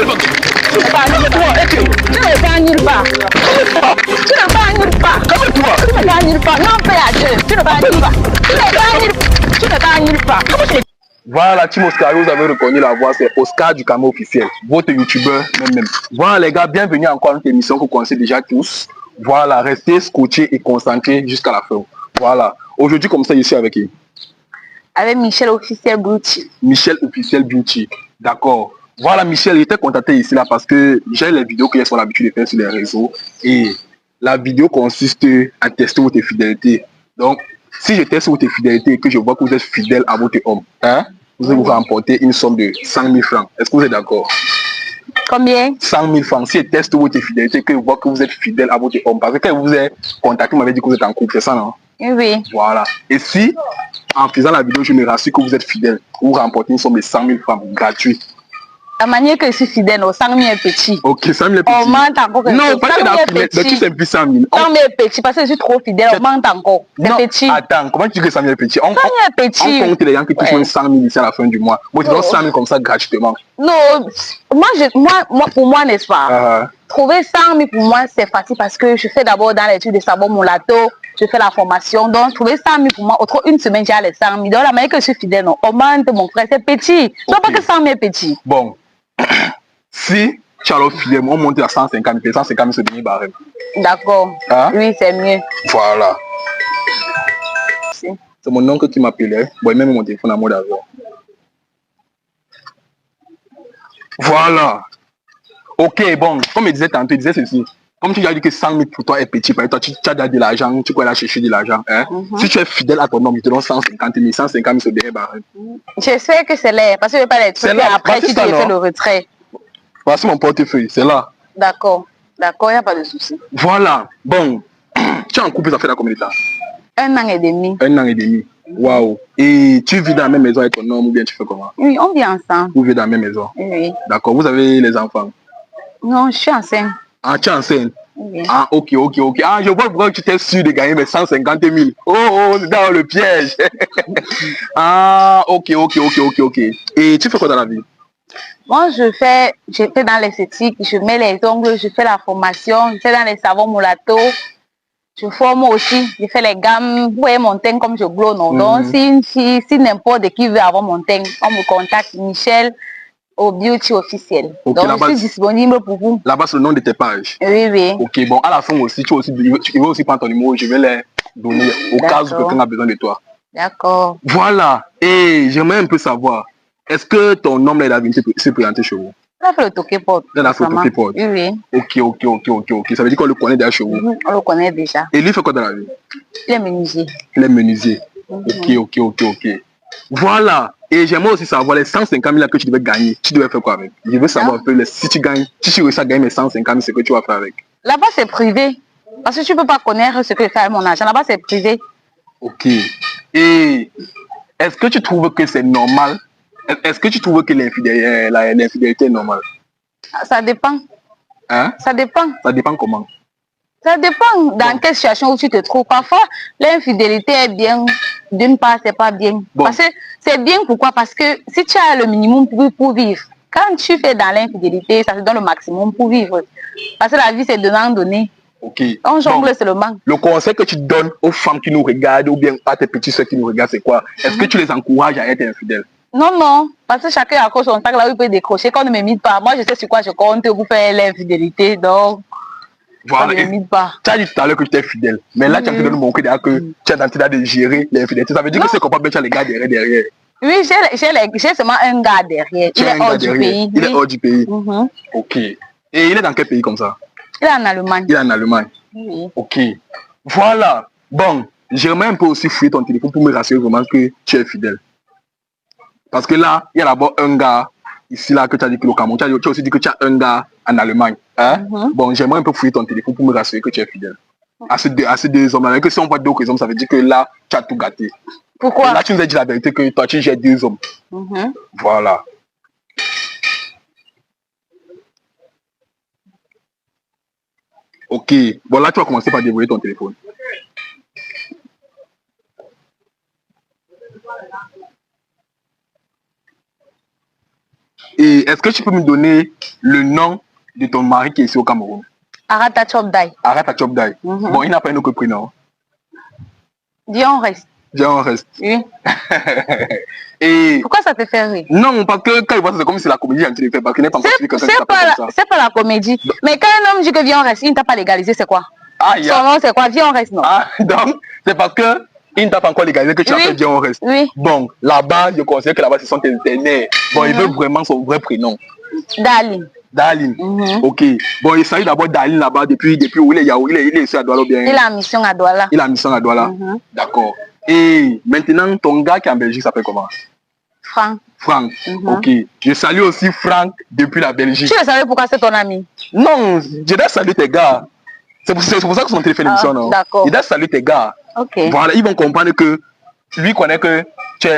Tu ne vas nulle part. Tu ne vas nulle part. Tu ne vas nulle part. Non, paix à Dieu. Tu ne vas nulle part. Tu ne vas nulle part. Voilà, Team Oscar, vous avez reconnu la voix, c'est Oscar du Camo officiel, votre youtubeur même. Voilà les gars, bienvenue encore à notre émission que vous connaissez déjà tous. Voilà, restez scotchés et concentrés jusqu'à la fin. Voilà, aujourd'hui comme ça, je suis avec qui? Avec Michel Officiel Beauty. Michel Officiel Beauty, d'accord. Voilà, Michel, il était contacté ici là parce que j'ai les vidéos que j'ai l'habitude de faire sur les réseaux et la vidéo consiste à tester votre fidélité. Donc, si je teste votre fidélité et que je vois que vous êtes fidèle à votre homme, hein, vous allez vous remporter une somme de 100 000 francs. Est-ce que vous êtes d'accord? Combien? 100 000 francs. Si je teste votre fidélité et que je vois que vous êtes fidèle à votre homme, parce que quand vous êtes contacté, vous m'avez dit que vous êtes en couple, c'est ça, non? Oui. Voilà. Et si, en faisant la vidéo, je me rassure que vous êtes fidèle, vous remportez une somme de 100 000 francs gratuit. La manière que je suis fidèle, 100 000 est petit. Ok, 100 000 est petit. On mente encore. Non, parce que dans le petit, c'est plus 100 000. 100 000 est petit parce que je suis trop fidèle, on mente encore. C'est petit. Attends, comment tu dis que 100 000 est petit? 100 000 est petit. On compte les gens qui touchent 100 000 ici à la fin du mois. Moi, tu donnes 100 000 comme ça gratuitement. Non, pour moi, n'est-ce pas? Trouver 100 000 pour moi, c'est facile parce que je fais d'abord dans l'étude de savon Moulato, je fais la formation. Donc, trouver 100 000 pour moi, autre une semaine, j'ai les 100 000. Donc, la manière que je suis fidèle, non, on mente, mon frère, c'est petit. Je ne vois pas que 100 000 est petit. Bon. Si tu as le fidèle, on monte à 150 000, 150 000 c'est devenu barème. D'accord. Hein? Oui, c'est mieux. Voilà. C'est mon oncle qui m'appelait. Bon, il m'a mis mon téléphone en mode avion. Voilà. Ok, bon, comme il disait tantôt, il disait ceci. Comme tu as dit que 100 000 pour toi est petit, par exemple, tu as déjà de l'argent, tu peux aller chercher de l'argent. Hein? Si tu es fidèle à ton homme, il te donne 150 000, 150 000 c'est devenu barème. J'espère que c'est l'air, parce que je ne veux pas les trucs après tu te fais le retrait. Voici mon portefeuille, c'est là. D'accord, d'accord, il n'y a pas de souci. Voilà, bon, tu es en couple, ça fait combien de temps? 1 an et demi. 1 an et demi, waouh. Et tu vis dans la même maison avec ton homme ou bien tu fais comment? Oui, on vit ensemble. Vous vivez dans la même maison? Oui. D'accord, vous avez les enfants? Non, je suis enceinte. Ah, tu es enceinte? Oui. Ah, ok. Ah, je vois pourquoi tu t'es sûr de gagner mes 150 000. Oh, c'est dans le piège. Ah, ok. Et tu fais quoi dans la vie? Moi, je fais dans l'esthétique, je mets les ongles, je fais la formation, je fais dans les savons Moulato, je forme aussi, je fais les gammes, vous voyez mon teint comme je glow, non? Donc, si n'importe qui veut avoir mon teint, on me contacte, Michel au Beauty officiel. Okay, donc, je suis disponible pour vous. Là-bas, c'est le nom de tes pages? Oui. Ok, bon, à la fin aussi, tu veux aussi prendre ton numéro, je vais les donner au cas où quelqu'un a besoin de toi. D'accord. Voilà, et j'aimerais un peu savoir, est-ce que ton homme là, il a venu se présenter chez vous? Il a fait le toqué-porte. Il a fait le toqué-porte? Oui. Ok. Ça veut dire qu'on le connaît déjà chez vous? On le connaît déjà. Et lui, il fait quoi dans la vie? Il est menuisier. Il est menuisier. Ok. Voilà. Et j'aimerais aussi savoir les 150 000 que tu devais gagner. Tu devais faire quoi avec? Je veux savoir un peu, si tu gagnes, si tu réussis à gagner mes 150 000, c'est que tu vas faire avec? Là-bas, c'est privé. Parce que tu ne peux pas connaître ce que je fais avec mon argent. Là-bas, c'est privé. Ok. Et est-ce que tu trouves que c'est normal? Est-ce que tu trouves que l'infidélité est normale? Ça dépend. Hein? Ça dépend. Ça dépend comment? Ça dépend dans quelle situation où tu te trouves. Parfois, l'infidélité est bien. D'une part, c'est pas bien. Parce que c'est bien, pourquoi? Parce que si tu as le minimum pour vivre, quand tu fais dans l'infidélité, ça te donne le maximum pour vivre. Parce que la vie, c'est donnant-donner. Ok. On jongle seulement. Le conseil que tu donnes aux femmes qui nous regardent ou bien à tes petits soeurs qui nous regardent, c'est quoi? Est-ce que tu les encourages à être infidèles? Non, parce que chacun accroche son sac là où il peut décrocher. Quand on ne m'imite pas, moi je sais sur quoi je compte pour faire l'infidélité, donc voilà. On ne m'imite pas. Tu as dit tout à l'heure que tu es fidèle, mais là tu as fait de nous montrer que tu es en train de gérer l'infidélité. Ça veut dire que c'est qu'on peut mettre les gars derrière. Oui, j'ai seulement un gars derrière. Il est hors du pays. Il est hors du pays. Ok. Et il est dans quel pays comme ça? Il est en Allemagne. Il est en Allemagne. Oui. Ok. Voilà. Bon, j'aimerais un peu aussi fouiller ton téléphone pour me rassurer vraiment que tu es fidèle. Parce que là, il y a d'abord un gars ici là que tu as dit que le Cameroun. Tu as aussi dit que tu as un gars en Allemagne. Hein? Bon, j'aimerais un peu fouiller ton téléphone pour me rassurer que tu es fidèle. À ces deux hommes-là. Que si on voit d'autres hommes, ça veut dire que là, tu as tout gâté. Pourquoi? Et là, tu nous as dit la vérité que toi, tu gères 2 hommes. Voilà. Ok. Bon, là, tu vas commencer par dévoiler ton téléphone. Et est-ce est-ce que tu peux me donner le nom de ton mari qui est ici au Cameroun? Arata Chobdai. Arata Chobdai. Bon, il n'a pas un autre prénom. Dion reste. Dion reste. Oui. Et... Pourquoi ça te fait rire? Non, parce que quand il voit ça, c'est comme si la comédie en train de faire, parce qu'il n'est pas encore quelqu'un qui s'appelle comme ça. C'est pas la comédie. Mais quand un homme dit que Dion reste, il ne t'a pas légalisé, c'est quoi? Ah, son nom, c'est quoi? Dion reste, non? Ah, donc, c'est parce que il ne t'a pas encore légalisé que tu l'appelles Dion reste. Oui. Bon, là-bas, je considère que là-bas, ce sont tes nez. Bon, il veut vraiment son vrai prénom. Daline. Daline. Ok. Bon, il s'agit d'abord Daline là-bas depuis où il est ici à Douala bien. Il a mission à Douala. Il a mission à Douala. D'accord. Et maintenant, ton gars qui est en Belgique s'appelle comment? Franck. Franck. Ok. Je salue aussi Franck depuis la Belgique. Tu le savais pourquoi c'est ton ami? Non, je dois saluer tes gars. C'est pour ça que son téléphone émission, non? D'accord. Je dois saluer tes gars. Ok. Voilà, ils vont comprendre que lui connaît que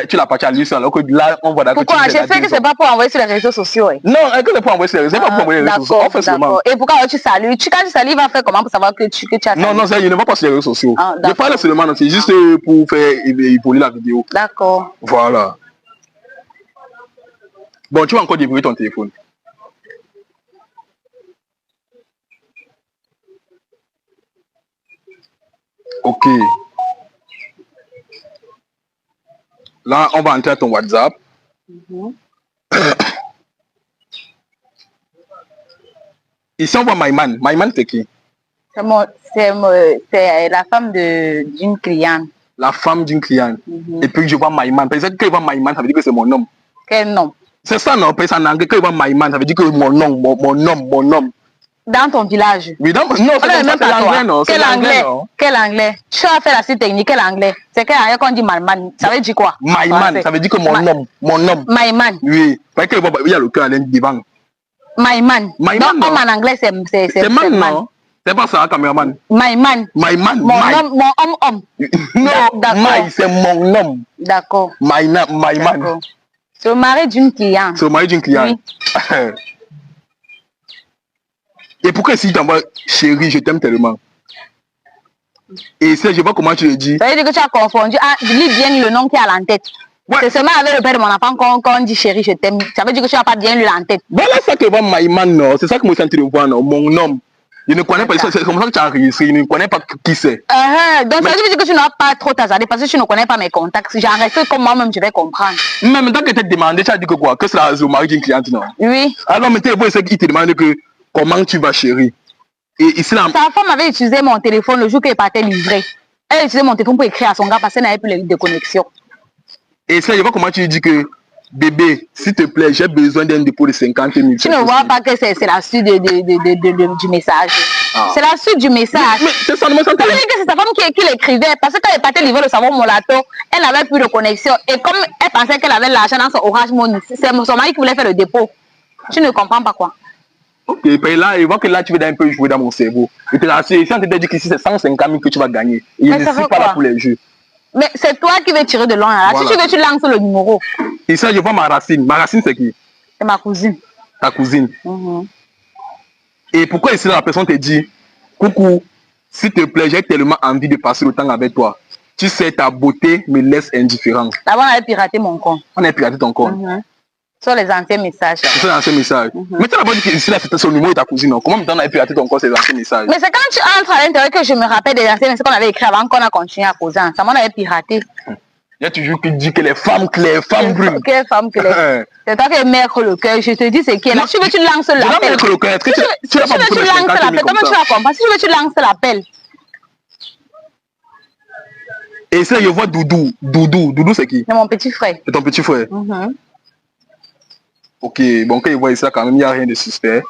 tu l'as parti à lui seul, alors que là, on voit d'accord. Pourquoi? Je sais que c'est pas pour envoyer sur les réseaux sociaux. Non, que c'est pour envoyer sur les réseaux sociaux. C'est pas pour envoyer sur les réseaux sociaux. On fait seulement. Et pourquoi tu salues? Quand tu salues, il va faire comment pour savoir que tu as salué? Non, ça, il ne va pas sur les réseaux sociaux. Je parle seulement, c'est juste pour faire évoluer la vidéo. D'accord. Voilà. Bon, tu vas encore débrouiller ton téléphone. Ok. Là, on va entrer à ton WhatsApp. Ici, on voit Maïman. Maïman, c'est qui? C'est la femme d'une cliente. La femme d'une cliente. Et puis, je vois Maïman. Parce que quand je vois Maïman, ça veut dire que c'est mon homme. Quel nom? C'est ça, non? Parce qu'en anglais, quand je vois Maïman, ça veut dire que mon homme. Dans ton village? Oui, non, c'est l'anglais, non? Quel anglais? Quel anglais? Tu as fait la suite technique, quel anglais? C'est quel anglais qu'on dit Maïman? Ça veut dire quoi? Maïman, ça veut dire que mon homme. Maïman. Oui. Parce que il y a le cœur à devant. Maïman. Maïman, donc, homme en anglais, c'est man, non? C'est pas ça, caméraman. Maïman. Maïman. Mon homme. Non, Maï, c'est mon homme. D'accord. Maïman. C'est le mari d'une cliente. C'est le mari d'une cliente. Oui. Et pourquoi si tu t'envoies chérie, je t'aime tellement? Et ça, je sais pas comment tu le dis. Ça veut dire que tu as confondu. Ah, lis bien le nom qui est à l'entête. Ouais. C'est seulement avec le père de mon enfant qu'on dit chérie, je t'aime. Ça veut dire que tu n'as pas bien lu l'entête. Voilà ça que va Maïman, non? C'est ça que moi je suis en train de voir, non? Mon homme. Je ne connais pas, c'est comme ça que tu as enregistré, je ne connais pas qui c'est. Donc ça veut dire que tu n'as pas trop t'hasarder parce que tu ne connais pas mes contacts. J'ai enregistré comme moi-même, je vais comprendre. Mais maintenant que tu t'es demandé, tu as dit que quoi? Que c'est le mari d'une cliente, non? Oui. Alors maintenant, il te demande que comment tu vas, chérie? Et ici, là... Sa femme avait utilisé mon téléphone le jour qu'elle partait livrer. Elle a utilisé mon téléphone pour écrire à son gars parce qu'elle n'avait plus les déconnexions. Et ça, je vois comment tu lui dis que bébé, s'il te plaît, j'ai besoin d'un dépôt de 50 000. Tu ne vois pas que c'est la suite du message. Ah. C'est la suite du message. Mais c'est ça, que c'est sa femme qui l'écrivait. Parce que quand elle partait livrer le savon Molato, elle n'avait plus de connexion. Et comme elle pensait qu'elle avait l'argent dans son Orange Money, c'est son mari qui voulait faire le dépôt. Tu ne comprends pas quoi? Ok, puis là, il voit que là, tu veux un peu jouer dans mon cerveau. Et que là, si on te dit qu'ici, c'est 150 000 que tu vas gagner. Et je ne suis pas là pour les jeux. Mais c'est toi qui veux tirer de loin. Là. Voilà. Si tu veux, tu lances le numéro. Et ça, je vois ma racine. Ma racine, c'est qui? C'est ma cousine. Ta cousine. Et pourquoi ici, la personne te dit, coucou, s'il te plaît, j'ai tellement envie de passer le temps avec toi. Tu sais, ta beauté me laisse indifférent. D'abord, on a piraté mon compte. On a piraté ton compte. Sur les anciens messages. Sur les anciens messages. Mais tu n'as pas dit que ici, là, c'était son numéro de ta cousine. Non? Comment on a piraté ton compte, ces anciens messages? Mais c'est quand tu entres à l'intérieur que je me rappelle des anciens messages qu'on avait écrits avant qu'on a continué à causer ensemble. On avait piraté. Il y a toujours qui dit que les femmes brûlent. Quelle femme claire. C'est toi qui es mère le cœur. Je te dis c'est qui est là. Si tu veux, tu lances l'appel. Tu veux, tu lances l'appel. Comment tu vas comprendre? Si tu veux, tu lances l'appel. Et ça, je vois Doudou. Doudou, c'est qui? C'est mon petit frère. C'est ton petit frère? Ok, bon, quand il voit ça, quand même, il n'y a rien de suspect.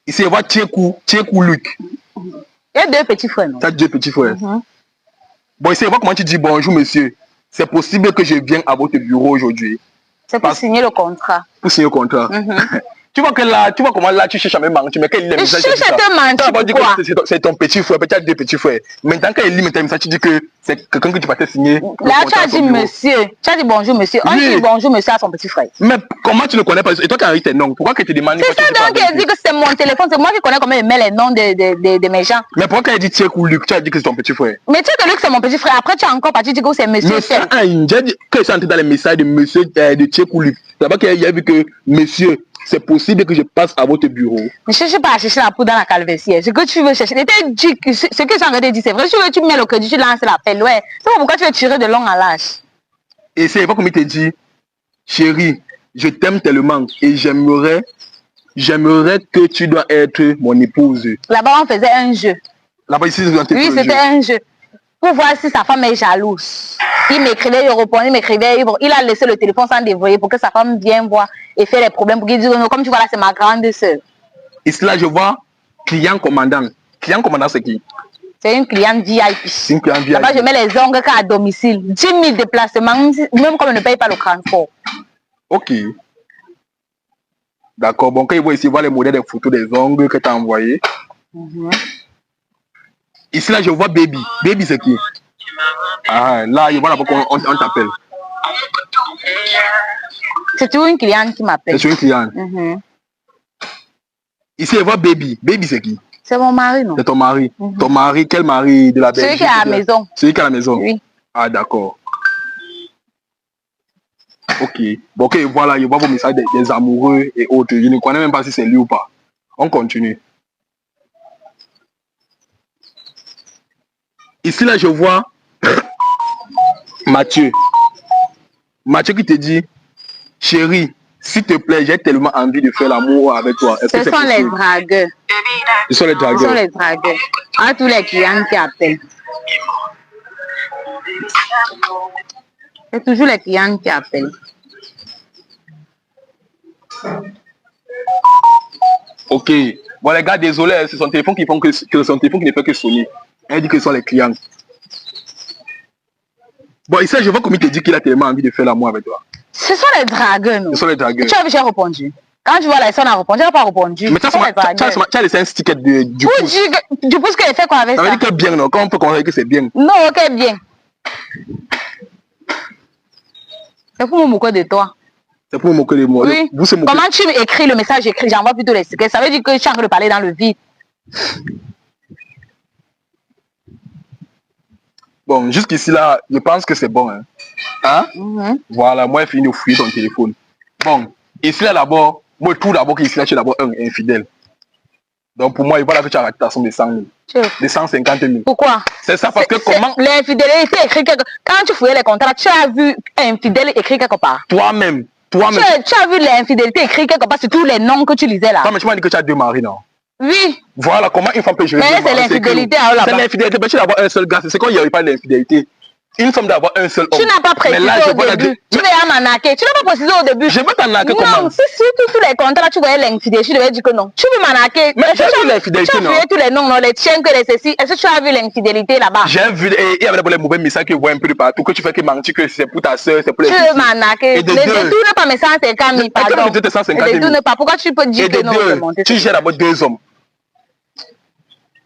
Ici, il voit Tiekou Luc. Il y a deux petits frères, non? Tu as deux petits frères. Bon, ici, il voit comment tu dis bonjour, monsieur. C'est possible que je vienne à votre bureau aujourd'hui. C'est pour signer le contrat. Pour signer le contrat. Tu vois que là, tu vois comment là tu cherches à me mentir, mais quand il lit le message, tu cherches à te mentir. C'est ton petit frère, peut-être deux petits frères. Maintenant, quand il lit le message, tu dis que c'est quelqu'un que tu vas te signer. Là, tu as dit monsieur. Tu as dit bonjour monsieur. On dit bonjour monsieur à son petit frère. Mais comment tu ne connais pas? Et toi qui as eu tes noms, pourquoi que tu demandes? C'est ça donc qui dit que c'est mon téléphone, c'est moi qui connais comment il met les noms de mes gens. Mais pourquoi quand il dit Tiekou Luc, tu as dit que c'est ton petit frère? Mais tu sais que Luc c'est mon petit frère. Après tu as encore parti dire que c'est monsieur. Mais ça, j'ai dit que c'est entré dans les messages de monsieur de Tiekou Luc. C'est là-bas qu'il y a vu que monsieur. c'est possible que je passe à votre bureau. Ne cherche pas à chercher la poudre dans la calvessière. Ce que tu veux chercher, ce que j'ai envie de dire, c'est vrai. Si tu mets le crédit, tu lances l'appel. Ouais. C'est pourquoi tu veux tirer de long à large. Et c'est pas comme il te dit, chérie, je t'aime tellement et j'aimerais que tu dois être mon épouse. Là-bas, on faisait un jeu. Là-bas, ici, oui, c'était un jeu. Pour voir si sa femme est jalouse. Il m'écrivait, il répondait, il m'écrivait, il a laissé le téléphone sans dévoyer pour que sa femme vienne voir et faire les problèmes. Pour qu'il dise, non, comme tu vois là, c'est ma grande sœur. Et cela, je vois client commandant. Client commandant, c'est qui? C'est une cliente VIP. C'est une cliente VIP. Là-bas, je mets les ongles qu'à domicile. 10 000 déplacements, même comme on ne paye pas le transport. Ok. D'accord. Bon, quand il voit ici, il voit les modèles des photos des ongles que tu as envoyés. Ici, là, je vois Baby. Baby, c'est qui? Ah, là, il voit là-bas qu'on t'appelle. C'est toujours une cliente qui m'appelle. C'est une cliente. Ici, je vois Baby. Baby, c'est qui? C'est mon mari, non? C'est ton mari. Ton mari, quel mari de la Belgique? Celui qui est à la maison. Celui qui est à la maison? Oui. Ah, d'accord. Ok. Bon, ok, voilà, je vois vos messages des amoureux et autres. Je ne connais même pas si c'est lui ou pas. On continue. Ici, là, je vois Mathieu. Mathieu qui te dit, chérie, s'il te plaît, j'ai tellement envie de faire l'amour avec toi. Ce sont les dragueurs. Ce sont les dragueurs. Ce sont les dragueurs. À tous les clients qui appellent. C'est toujours les clients qui appellent. Ok. Bon, les gars, désolé, c'est son téléphone qui ne fait que sonner. Elle dit que ce sont les clients. Bon, ici, je vois comme il te dit qu'il a tellement envie de faire l'amour avec toi. Ce sont les dragueurs, non? Ce sont les dragueurs. Tu as vu, j'ai répondu. Quand tu vois la personne a répondu, elle n'a pas répondu. Mais tu as laissé un sticker du pouce. Du pouce qu'elle fait quoi avec ça? Ça veut dire que bien, non? Comment on peut considérer que c'est bien? Non, ok, bien. C'est pour me moquer de toi. C'est pour me moquer de moi. Oui. Comment tu écris le message, j'envoie plutôt les stickers. Ça veut dire que tu es en train de parler dans le vide. Bon, jusqu'ici là, je pense que c'est bon. Hein? Voilà, moi, j'ai fini de fouiller ton téléphone. Bon, ici là d'abord, moi, tout d'abord, ici là, tu es d'abord un infidèle. Donc pour moi, il va là que tu as raté ta somme de 100 000. De 150 000. Pourquoi? C'est ça, parce que comment... L'infidélité écrit quelque... Quand tu fouillais les contrats, tu as vu infidèle écrit quelque part. Toi-même. Tu as vu l'infidélité écrit quelque part sur tous les noms que tu lisais là. Non, mais tu m'as dit que tu as 2 maris, non? Oui. Voilà, comment une femme peut gérer? Mais c'est l'infidélité. C'est l'infidélité, mais tu d'avoir un seul gars. C'est quoi, il n'y avait pas l'infidélité? Une femme d'avoir un seul homme. Tu n'as pas précisé au début. Tu veux m'arnaquer. Tu n'as pas précisé au début. Je veux t'arnaquer comment? Non, si tous les contrats, tu voyais l'infidélité, tu devais dire que non. Tu veux m'arnaquer. Mais j'ai vu l'infidélité, non? Tu as vu tous les noms, non, les tiens que les ceci. Est-ce que tu as vu l'infidélité là-bas? J'ai vu, et il y avait les mauvais messages que je vois un peu de partout, que tu fais que mentir, que c'est pour ta soeur, c'est pour les filles. Tu veux m'arnaquer. Ne détourne pas mes 150 000, pardon. Ne détourne pas. Pourquoi tu peux dire que non? Tu gères d'abord 2 hommes.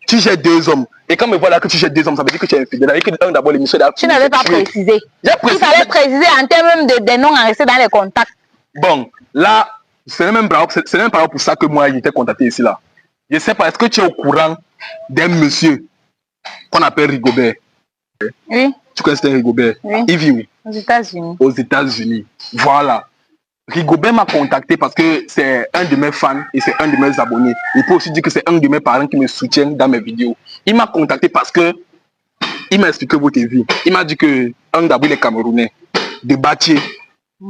Tu gères 2 hommes. Et quand me voilà que tu gères 2 hommes, ça veut dire que tu es infidèle. Avec d'abord l'émission d'après. Tu n'avais pas précisé. Il fallait préciser en termes des noms enregistrés dans les contacts. Bon, là, c'est même par exemple pour ça que moi, j'étais contacté ici là. Je sais pas, est-ce que tu es au courant d'un monsieur qu'on appelle Rigobert? Oui. Tu connais ce Rigobert? Oui. Il vit où? Aux États-Unis. Aux États-Unis. Voilà. Rigobert m'a contacté parce que c'est un de mes fans et c'est un de mes abonnés. Il peut aussi dire que c'est un de mes parents qui me soutiennent dans mes vidéos. Il m'a contacté parce que il m'a expliqué votre vie. Il m'a dit que un d'abord est Camerounais, de Batié,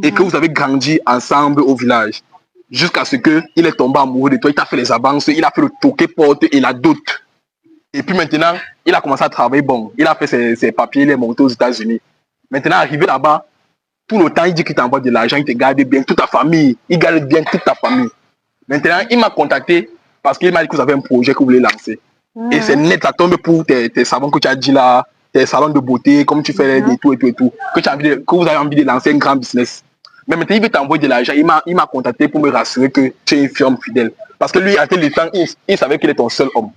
et que vous avez grandi ensemble au village. Jusqu'à ce qu'il est tombé amoureux de toi, il t'a fait les avances, il a fait le toqué porte et la dot. Et puis maintenant, il a commencé à travailler, bon, il a fait ses papiers, il est monté aux États-Unis. Maintenant, arrivé là-bas, tout le temps, il dit qu'il t'envoie de l'argent, il te garde bien, toute ta famille, il garde bien toute ta famille. Maintenant, il m'a contacté parce qu'il m'a dit que vous avez un projet que vous voulez lancer. Et c'est net, ça tombe pour tes salons que tu as dit là, tes salons de beauté, comme tu fais et tout, que vous avez envie de lancer un grand business. Mais maintenant, il veut t'envoyer de l'argent. Il m'a contacté pour me rassurer que tu es une femme fidèle. Parce que lui, à tel temps, il savait qu'il est ton seul homme.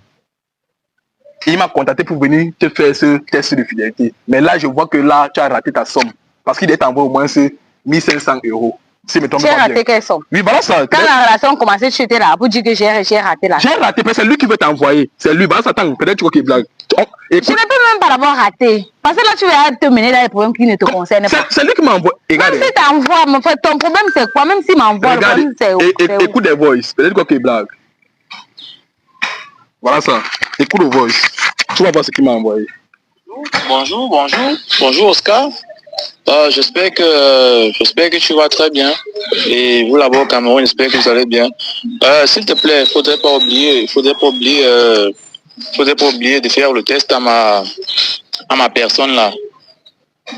Et il m'a contacté pour venir te faire ce test de fidélité. Mais là, je vois que là, tu as raté ta somme. Parce qu'il est envoyé au moins 1 500 €. Si me trompe J'ai pas raté bien. quelle somme? Oui, voilà ça. Quand la relation commençait, tu étais là pour dire que j'ai raté là. J'ai raté, c'est lui qui veut t'envoyer. C'est lui. Voilà ça, attends, peut-être tu vois qu'il blague. Je ne peux même pas d'abord rater. Parce que là, tu vas te mener dans les problèmes qui ne te concernent pas. C'est lui qui m'envoie. Regarde. Même si t'envoies, mon frère, ton problème c'est quoi? Même s'il m'envoie, le problème c'est où? Écoute des voices. Peut-être quoi qu'il blague. Voilà ça. Écoute le voice. Tu vas voir ce qu'il m'a envoyé. Bonjour Oscar. J'espère que tu vas très bien. Et vous là-bas au Cameroun, j'espère que vous allez bien. S'il te plaît, faudrait pas oublier de faire le test à ma personne là.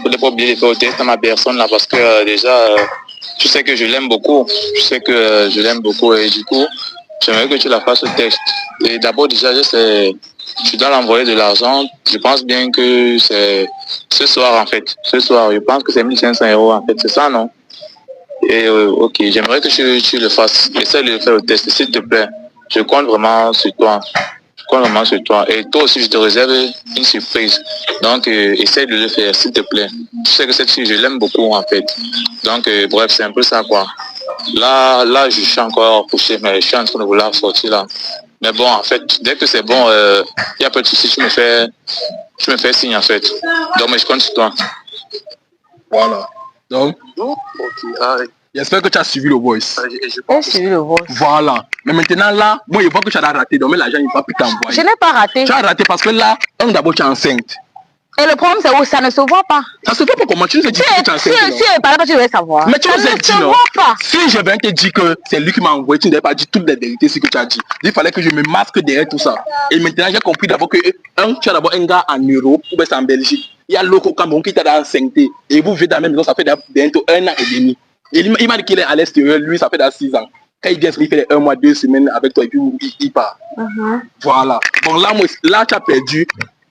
Faudrait pas oublier de faire le test à ma personne là parce que déjà, tu sais que je l'aime beaucoup. Et du coup, j'aimerais que tu la fasses le test. Et d'abord déjà, tu dois l'envoyer de l'argent. Je pense bien que c'est ce soir en fait. Ce soir, je pense que c'est 1500 € en fait. C'est ça, non? Et ok, j'aimerais que tu le fasses. Essaye de faire le test, s'il te plaît. Je compte vraiment sur toi. Et toi aussi, je te réserve une surprise. Donc, essaye de le faire, s'il te plaît. Tu sais que cette fille, je l'aime beaucoup en fait. Donc, bref, c'est un peu ça quoi. Là, je suis encore couché, mais je suis en train de vouloir sortir là. Mais bon, en fait, dès que c'est bon, il n'y a pas de souci, tu me fais signe en fait. Donc, mais je compte sur toi. Voilà. Donc, Ok, j'espère que tu as suivi le voice. J'ai suivi le voice. Voilà. Mais maintenant là, moi je vois que tu as raté. Donc, mais l'argent, il ne va plus t'envoyer. Je n'ai pas raté. Tu as raté parce que là, d'abord, tu es enceinte. Et le problème, c'est où ça ne se voit pas. Ça se fait pas comment tu nous as dit que tu es enceinte. Si, par exemple, tu devais savoir. Mais tu nous as dit Ça ne se non. voit pas. Si je viens te dire que c'est lui qui m'a envoyé, tu n'avais pas dit toutes les vérités, ce que tu as dit. Il fallait que je me masque derrière tout ça. Et maintenant, j'ai compris d'abord que, tu as d'abord un gars en Europe, ou bien c'est en Belgique. Il y a l'autre au Cameroun qui t'a enceinte. Et vous vivez dans la même maison, ça fait bientôt 1 an et demi. Et il m'a dit qu'il est à l'extérieur, lui, ça fait 6 ans. Quand il vient, il fait 1 mois, 2 semaines avec toi et puis il part. Voilà. Bon, là, tu as perdu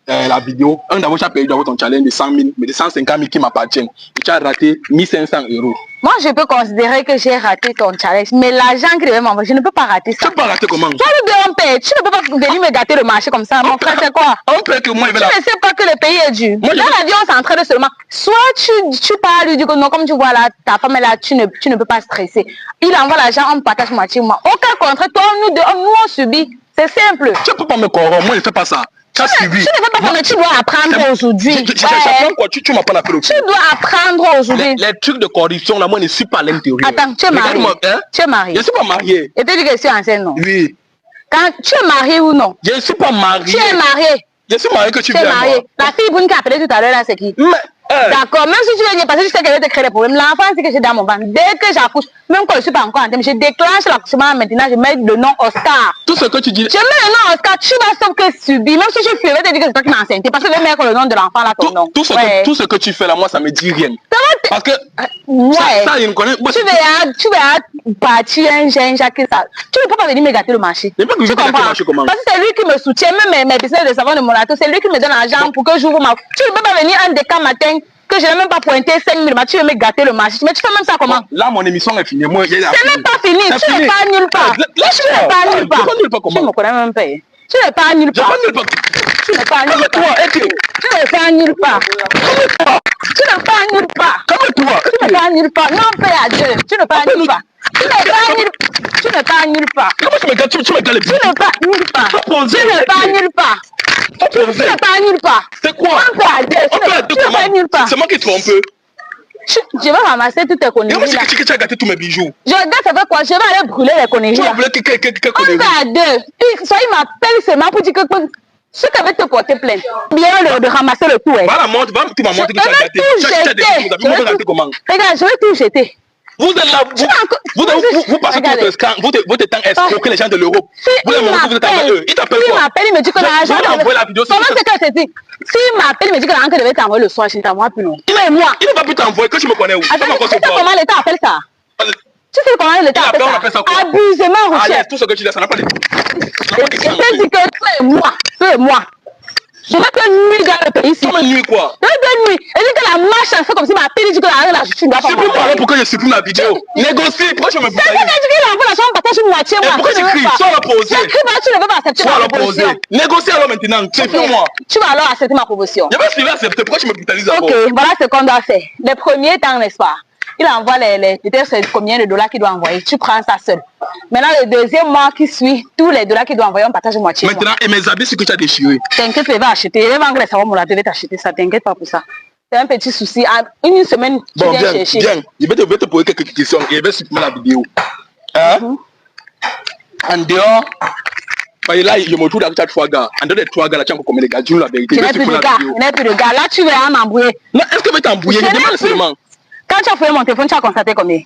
la vidéo. D'abord, tu as perdu ton challenge de 100 000, mais de 150 000 qui m'appartiennent. Et tu as raté 1500 €. Moi, je peux considérer que j'ai raté ton challenge, mais l'argent qu'il devait m'envoyer, je ne peux pas rater ça. Tu peux pas rater comment? Toi, on paie. Tu ne peux pas venir me gâter le marché comme ça. Mon frère, c'est quoi? On peut que moi, Tu ne sais pas que le pays est dur. Moi, Là, la vie, on s'entraîne seulement. Soit tu parles, lui dis que non, comme tu vois là, ta femme est là, tu ne peux pas stresser. Il envoie l'argent, on partage moitié. Moi, aucun contrat, toi, nous, on subit. C'est simple. Tu ne peux pas me corrompre. Moi, je ne fais pas ça. Tu as suivi. Tu ne peux pas, mais tu dois apprendre aujourd'hui. J'apprends quoi? Tu m'apprends à faire le Tu dois apprendre aujourd'hui. Les trucs de corruption, là, moi, je ne suis pas à l'intérieur. Attends, tu es marié. Tu es marié. Je ne suis pas marié. Et tu dis que je suis enceinte, non? Oui. Quand tu es marié ou non? Je ne suis pas marié. Tu es marié. Je suis marié que tu viens. Tu es marié. La fille Boune qui a appelé tout à l'heure, là, c'est qui? D'accord, même si tu veux venir passer, je sais qu'elle va te créer des problèmes. L'enfant, c'est que j'ai dans mon ventre. Dès que j'accouche, même quand je ne suis pas encore en terme, je déclenche l'accouchement maintenant, je mets le nom Oscar. Tout ce que tu dis. Je mets le nom Oscar, tu vas sauf que subir. Même si je fuis, je vais te dire que c'est toi qui m'as enceinte. Parce que je vais mettre le nom de l'enfant là, ton nom. Tout ce que tu fais là, moi, ça me dit rien. Parce que. Ouais. Ça, je ne connais pas. Tu vas partir un Jacques, ça. Tu ne peux pas venir me gâter le marché. Tu comprends? Parce que c'est lui qui me soutient, même mes business de savon de mon lato, c'est lui qui me donne l'argent pour que j'ouvre ma. Tu ne peux pas venir un décan matin que je n'ai même pas pointé 5 000, tu veux me gâter le marché. Mais tu fais même ça comment? Là, mon émission est finie. C'est même pas fini. Tu n'es pas nulle part. Tu n'es pas nulle part. Tu ne me connais même pas. Tu n'es pas nulle part. Tu n'es pas nulle part. Tu n'es pas nulle part. Tu n'es pas nulle part. Tu n'es pas nulle part. Non, paix à Dieu. Tu n'es pas nulle part. Tu n'es pas nulle part. Comment tu me gâtes? Tu me gâtes les Tu n'es pas nulle part. Tu n'es pas nulle part. Tu n'es pas nulle part. C'est quoi? Tu n'es pas nulle part. C'est moi qui trompe. Je vais ramasser toutes tes conneries. Comment c'est que tu as gâté tous mes bijoux? Je regarde, ça fait quoi? Je vais aller brûler les conneries. Tu vas brûler quelle conneries? On fait à 2. Soit il m'appelle seulement pour dire que ce qui avait te porter plainte. Bien de ramasser le tout. Va la montre, tu m'as montré que tu as gâté. Tu as gâté comment? Regarde, je vais tout jeter. Vous êtes là, vous passez votre temps à escroquer les gens de l'Europe. Vous êtes avec eux. Il t'appelle quoi? Il m'appelle, il me dit que l'argent. Je vais envoyer la vidéo. Comment c'est que c'est dit? S'il m'appelle, il me dit que l'argent devait t'envoyer le soir, je ne t'envoie plus non. Il ne va plus t'envoyer, que tu me connais où? Attends, tu sais comment l'État appelle ça? Tu sais comment l'État appelle ça? Abusement routier. Tout ce que tu dis, ça n'a pas de. Je te dis que c'est moi. Je vais te nuire dans le pays ici. Comment nuire quoi? Je vais te nuire. Et dit que la marche a fait comme si ma pile dit que la là, tu ne dois pas. Je peux parler pour que je supprime la vidéo. Négocie, pourquoi je me c'est ça que tu dis là, la chambre partage une moitié. Pourquoi tu cries? Sois l'opposé. Tu ne veux pas accepter ma proposition. Négocie alors maintenant, c'est pour moi. Tu vas alors accepter ma proposition. Je vais accepter, pourquoi tu me brutalises encore? Ok, voilà ce qu'on doit faire. Les premiers temps, n'est-ce pas? il envoie peut-être c'est combien de dollars qu'il doit envoyer. Tu prends ça seul. Maintenant, le deuxième mois qui suit, tous les dollars qu'il doit envoyer, on partage moitié. Maintenant, et mes habits, c'est que tu as déchiré. T'inquiète, il va acheter. Il va vendre les savons moulato, il va t'acheter ça. T'inquiète pas pour ça. C'est un petit souci. Une semaine, tu bon, viens chercher. Bien. Je vais te poser quelques questions et je vais supprimer la vidéo. Hein? En dehors, là, je me trouve avec 3 gars. En dehors des 3 gars, là, tu as encore combien de gars? Dis-nous la vérité. Je n'ai plus de gars. Je n'ai plus de gars. Là, tu vas m'embrouiller. Non, est-ce que tu veux t'embrouiller? Je demande seulement. Quand tu as fouillé mon téléphone, tu as constaté combien?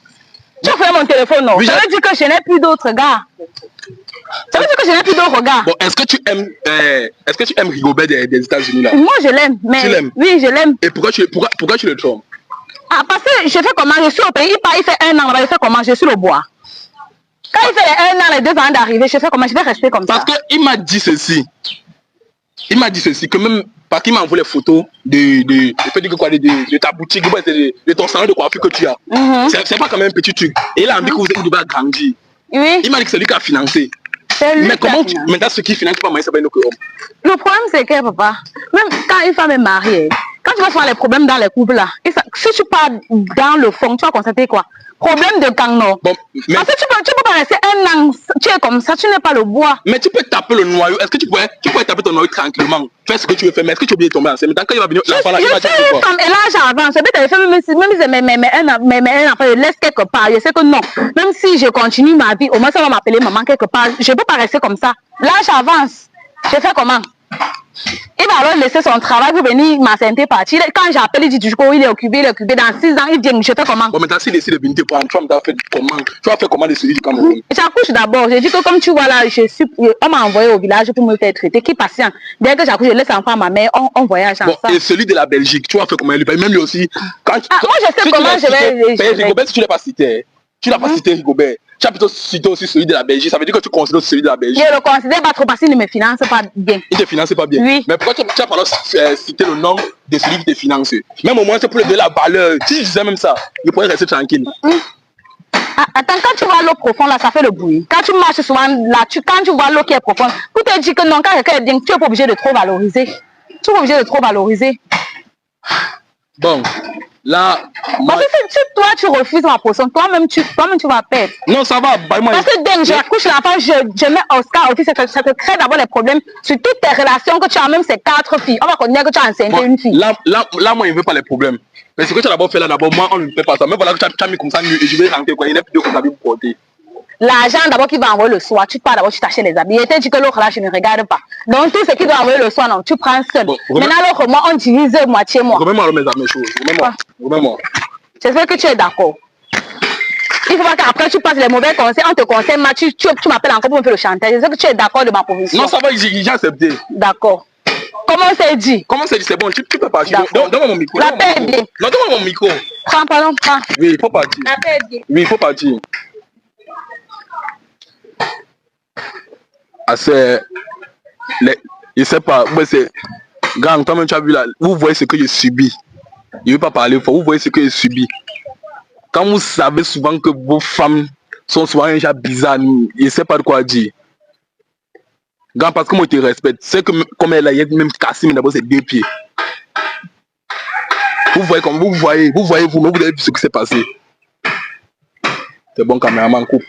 Tu as fouillé mon téléphone, non? Oui, ça veut dire que je n'ai plus d'autres gars. Ça veut dire que je n'ai plus d'autres gars. Bon, est-ce que tu aimes Rigobert des États-Unis là? Moi, je l'aime. Mais tu l'aimes? Oui, je l'aime. Et pourquoi tu le trompes? Ah, parce que je fais comment? Je suis au pays. Il fait 1 an, je fais comment? Je suis le bois. Quand il fait les 1 an, les 2 ans d'arriver, je fais comment? Je vais rester comme ça. Parce qu'il m'a dit ceci. Il m'a dit ceci, que même, parce qu'il m'a envoyé les photos de ta boutique, de ton salon de coiffure que tu as. C'est pas quand même un petit truc. Et il a envie que vous devez grandir. Oui. Il m'a dit que c'est lui qui a financé. Mais comment maintenant ce qui finance pas moi, ça va être notre homme. Le problème c'est que papa, même quand une femme est mariée, quand tu vas voir les problèmes dans les couples là, si tu pars dans le fond, tu vas constater quoi? Problème de gang non. Bon, mais parce que tu peux pas rester 1 an, tu es comme ça, tu n'es pas le bois. Mais tu peux taper le noyau. Est-ce que tu pourrais taper ton noyau tranquillement? Faire ce que tu veux faire, mais est-ce que tu es obligé de tomber enceinte? Maintenant quand il va venir l'enfant là, il va dire quoi? Et là j'avance, je vais te faire même si un enfant, je laisse quelque part. Je sais que non. Même si je continue ma vie, au moins ça va m'appeler maman quelque part. Je peux pas rester comme ça. Là j'avance. Je fais comment? Il va alors laisser son travail pour venir m'assenter partir. Quand j'appelle, il dit du coup, il est occupé. Dans 6 ans, il vient, je fais comment? Bon, maintenant, s'il décide de venir te prendre, tu vas faire comment de celui du Cameroun? J'accouche d'abord. J'ai dit que comme tu vois là, on m'a envoyé au village pour me faire traiter. Qui patient? Dès que j'accouche, je laisse l'enfant à ma mère, on voyage ensemble. Bon, et celui de la Belgique, tu vas faire comment? Même lui aussi. Moi, je sais comment je vais. Rigobert, si tu ne l'as pas cité, Rigobert. Tu as plutôt cité aussi celui de la Belgique. Ça veut dire que tu considères celui de la Belgique. Je le considère pas trop parce qu'il ne me finance pas bien. Il ne te finance pas bien. Oui. Mais pourquoi tu as pas cité le nom de celui qui te finance? Même au moins, c'est pour lui donner la valeur. Si je disais même ça, il pourrait rester tranquille. Attends, quand tu vois l'eau profonde là, ça fait le bruit. Quand tu marches souvent là, quand tu vois l'eau qui est profonde, pour te dire que non, quand quelqu'un est bien, tu n'es pas obligé de trop valoriser. Tu n'es pas obligé de trop valoriser. Bon, là... Parce que si toi tu refuses ma potion, toi-même tu vas perdre. Non, ça va. Parce que dès que j'accouche l'enfant, je mets Oscar aussi, ça te crée d'abord les problèmes sur toutes tes relations que tu as, même ces 4 filles. On va connaître que tu as enceinte une fille. Là, moi, il ne veut pas les problèmes. Mais ce que tu as d'abord fait là, d'abord, moi, on ne fait pas ça. Mais voilà que tu as mis comme ça, et je vais rentrer, quoi. Il n'y a plus de comptable pour porter. L'argent d'abord qui va envoyer le soir, tu pars d'abord, tu t'achètes les habits. Il était dit que l'autre là, je ne regarde pas. Donc tout ce qui doit envoyer le soir, non, tu prends seul. Bon, maintenant l'autre mois, on divise moitié moi. Remets-moi mes amis choses. Remets-moi. J'espère que tu es d'accord. Il faut pas qu'après tu passes les mauvais conseils, on te conseille, tu m'appelles encore pour me faire le chantage. J'espère que tu es d'accord de ma position. Non, ça va, j'ai accepté. D'accord. Comment c'est dit? Comment c'est dit? C'est bon, tu peux partir. Donne-moi mon micro. La paix est bien. Non, donne-moi mon micro. Prends. Oui, il faut partir. La paix est bien. Oui, il faut partir. Je sais pas, moi c'est grand, toi-même tu as vu là, vous voyez ce que je subis. Je ne veux pas parler fort, vous voyez ce que je subis. Quand vous savez souvent que vos femmes sont souvent un genre bizarre, je ne sais pas de quoi dire. Grand, parce que moi je te respecte, c'est que comme elle a même cassé, mais d'abord c'est 2 pieds. Vous voyez comme vous voyez vous-même, vous avez vu ce qui s'est passé. C'est bon, caméraman, coupe.